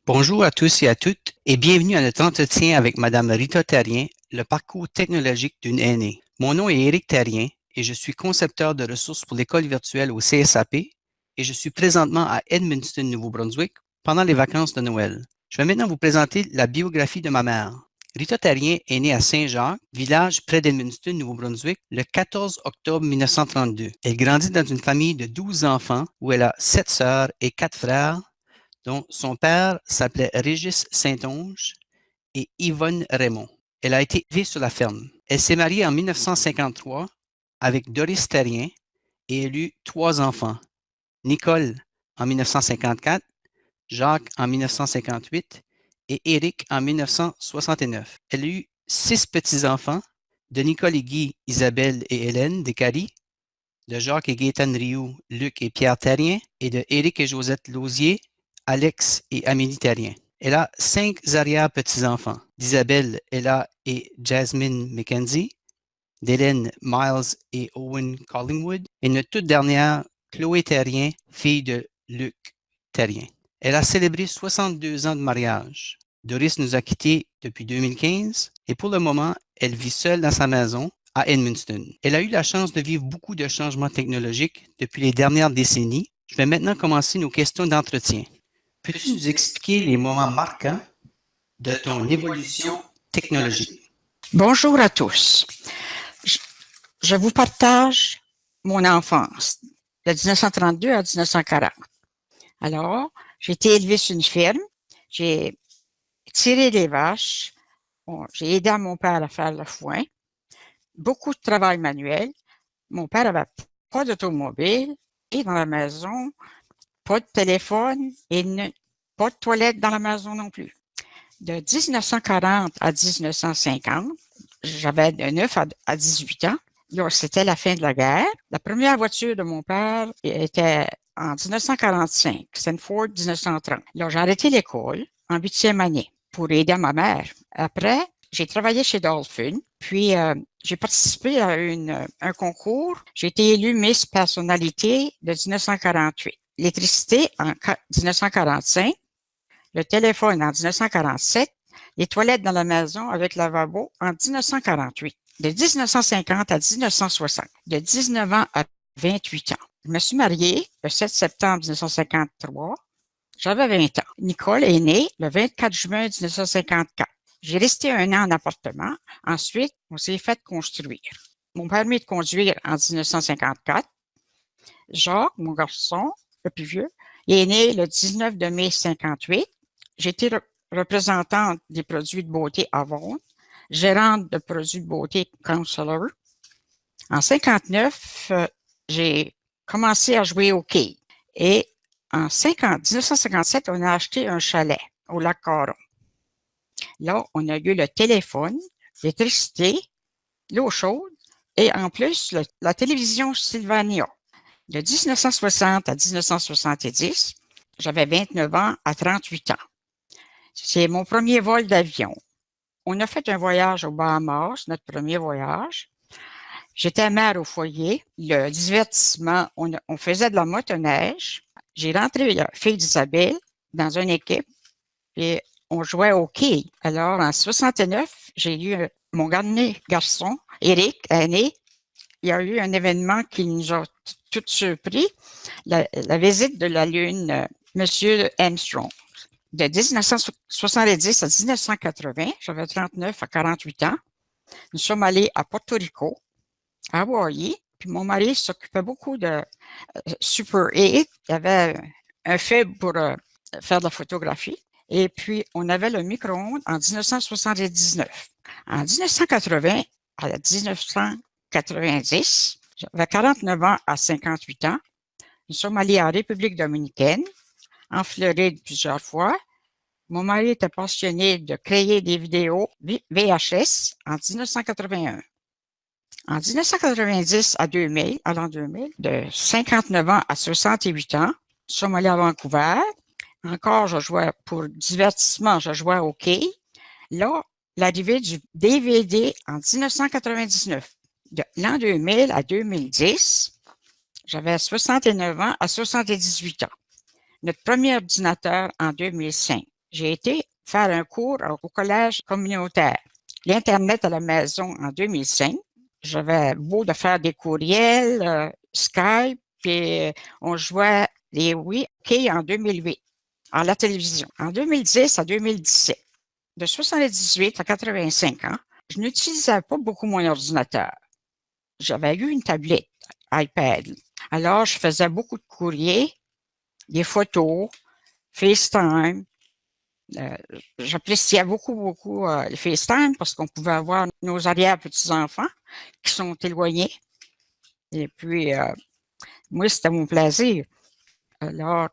Bonjour à tous et à toutes et bienvenue à notre entretien avec Madame Rita Therrien, le parcours technologique d'une aînée. Mon nom est Éric Therrien et je suis concepteur de ressources pour l'école virtuelle au CSAP et je suis présentement à Edmundston, Nouveau-Brunswick pendant les vacances de Noël. Je vais maintenant vous présenter la biographie de ma mère. Rita Therrien est née à Saint-Jacques, village près d'Edmundston, Nouveau-Brunswick, le 14 octobre 1932. Elle grandit dans une famille de 12 enfants où elle a 7 sœurs et 4 frères, dont son père s'appelait Régis Saint-Onge et Yvonne Raymond. Elle a été élevée sur la ferme. Elle s'est mariée en 1953 avec Doris Therrien et elle eut 3 enfants. Nicole en 1954, Jacques en 1958 et Éric en 1969. Elle a eu 6 petits-enfants, de Nicole et Guy, Isabelle et Hélène Descaries, de Jacques et Gaétane Rioux, Luc et Pierre Therrien, et de Éric et Josette Lausier, Alex et Amélie Therrien. Elle a 5 arrière-petits-enfants, d'Isabelle, Ella et Jasmine McKenzie, d'Hélène, Miles et Owen Collingwood, et notre toute dernière, Chloé Therrien, fille de Luc Therrien. Elle a célébré 62 ans de mariage. Doris nous a quittés depuis 2015 et pour le moment, elle vit seule dans sa maison à Edmundston. Elle a eu la chance de vivre beaucoup de changements technologiques depuis les dernières décennies. Je vais maintenant commencer nos questions d'entretien. Peux-tu nous expliquer les moments marquants de ton évolution technologique? Bonjour à tous. Je vous partage mon enfance de 1932 à 1940. Alors, j'ai été élevée sur une ferme, j'ai tiré des vaches, j'ai aidé mon père à faire le foin, beaucoup de travail manuel. Mon père n'avait pas d'automobile et dans la maison, pas de téléphone et pas de toilette dans la maison non plus. De 1940 à 1950, j'avais de 9 à 18 ans. C'était la fin de la guerre. La première voiture de mon père était en 1945. C'était une Ford 1930. Alors, j'ai arrêté l'école en 8e année pour aider ma mère. Après, j'ai travaillé chez Dolphin, puis j'ai participé à un concours. J'ai été élue Miss Personnalité de 1948. L'électricité en 1945, le téléphone en 1947, les toilettes dans la maison avec lavabo en 1948. De 1950 à 1960, de 19 ans à 28 ans. Je me suis mariée le 7 septembre 1953. J'avais 20 ans. Nicole est née le 24 juin 1954. J'ai resté 1 an en appartement. Ensuite, on s'est fait construire. Mon permis de conduire en 1954. Jacques, mon garçon, le plus vieux, est né le 19 de mai 58. J'ai été représentante des produits de beauté Avon, gérante de produits de beauté Counselor. En 59, j'ai commencé à jouer au quai. Et en 1957, on a acheté un chalet au lac Caron. Là, on a eu le téléphone, l'électricité, l'eau chaude et en plus la télévision Sylvania. De 1960 à 1970, j'avais 29 ans à 38 ans. C'est mon premier vol d'avion. On a fait un voyage aux Bahamas, notre premier voyage. J'étais mère au foyer. Le divertissement, on faisait de la motoneige. J'ai rentré la fille d'Isabelle dans une équipe et on jouait au quai. Alors, en 69, j'ai eu mon dernier garçon, Éric, aîné. Il y a eu un événement qui nous a tout surpris, la visite de la Lune, Monsieur Armstrong. De 1970 à 1980, j'avais 39 à 48 ans. Nous sommes allés à Porto Rico, à Hawaii, puis mon mari s'occupait beaucoup de Super 8. Il avait un faible pour faire de la photographie. Et puis, on avait le micro-ondes en 1979. En 1980 à 1990, j'avais 49 ans à 58 ans. Nous sommes allés en République dominicaine, en Floride plusieurs fois. Mon mari était passionné de créer des vidéos VHS en 1981. En 1990 à 2000, à l'an 2000, de 59 ans à 68 ans, nous sommes allés à Vancouver. Encore, je jouais pour divertissement, je jouais au quai. Là, l'arrivée du DVD en 1999. De l'an 2000 à 2010, j'avais 69 ans à 78 ans. Notre premier ordinateur en 2005. j'ai été faire un cours au collège communautaire. L'Internet à la maison en 2005. J'avais beau de faire des courriels, Skype, puis on jouait les oui, OK en 2008, à la télévision. En 2010 à 2017, de 78 à 85 ans, je n'utilisais pas beaucoup mon ordinateur. J'avais eu une tablette, iPad. Alors, je faisais beaucoup de courriers, des photos, FaceTime. J'appréciais beaucoup le FaceTime parce qu'on pouvait avoir nos arrière-petits-enfants qui sont éloignés. Et puis, moi, c'était mon plaisir. Alors,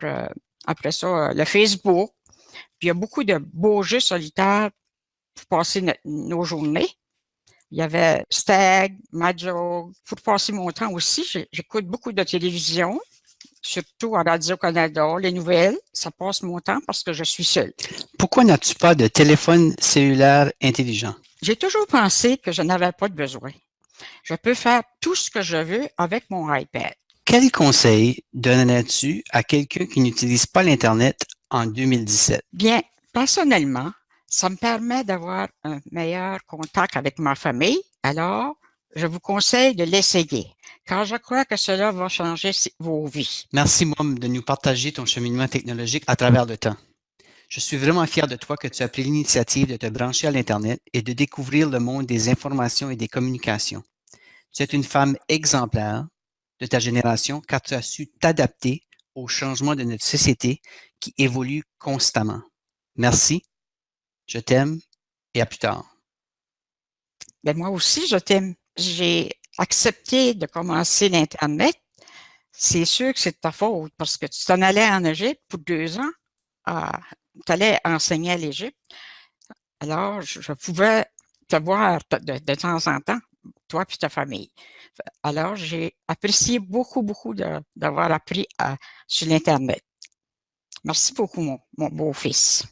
après ça, le Facebook. Puis, il y a beaucoup de beaux jeux solitaires pour passer nos journées. Il y avait Stag, Mahjong. Pour passer mon temps aussi, j'écoute beaucoup de télévision, surtout à Radio-Canada, les nouvelles. Ça passe mon temps parce que je suis seule. Pourquoi n'as-tu pas de téléphone cellulaire intelligent? J'ai toujours pensé que je n'avais pas de besoin. Je peux faire tout ce que je veux avec mon iPad. Quel conseil donnerais-tu à quelqu'un qui n'utilise pas l'Internet en 2017? Bien, personnellement, ça me permet d'avoir un meilleur contact avec ma famille. Alors, je vous conseille de l'essayer, car je crois que cela va changer vos vies. Merci, Mom, de nous partager ton cheminement technologique à travers le temps. Je suis vraiment fier de toi que tu as pris l'initiative de te brancher à l'Internet et de découvrir le monde des informations et des communications. Tu es une femme exemplaire de ta génération car tu as su t'adapter aux changements de notre société qui évolue constamment. Merci, je t'aime et à plus tard. Ben moi aussi, je t'aime. J'ai accepté de commencer l'Internet. C'est sûr que c'est de ta faute parce que tu t'en allais en Égypte pour 2 ans. Tu allais enseigner à l'Égypte. Alors, je pouvais te voir de temps en temps, toi et ta famille. Alors, j'ai apprécié beaucoup d'avoir appris sur l'Internet. Merci beaucoup, mon beau-fils.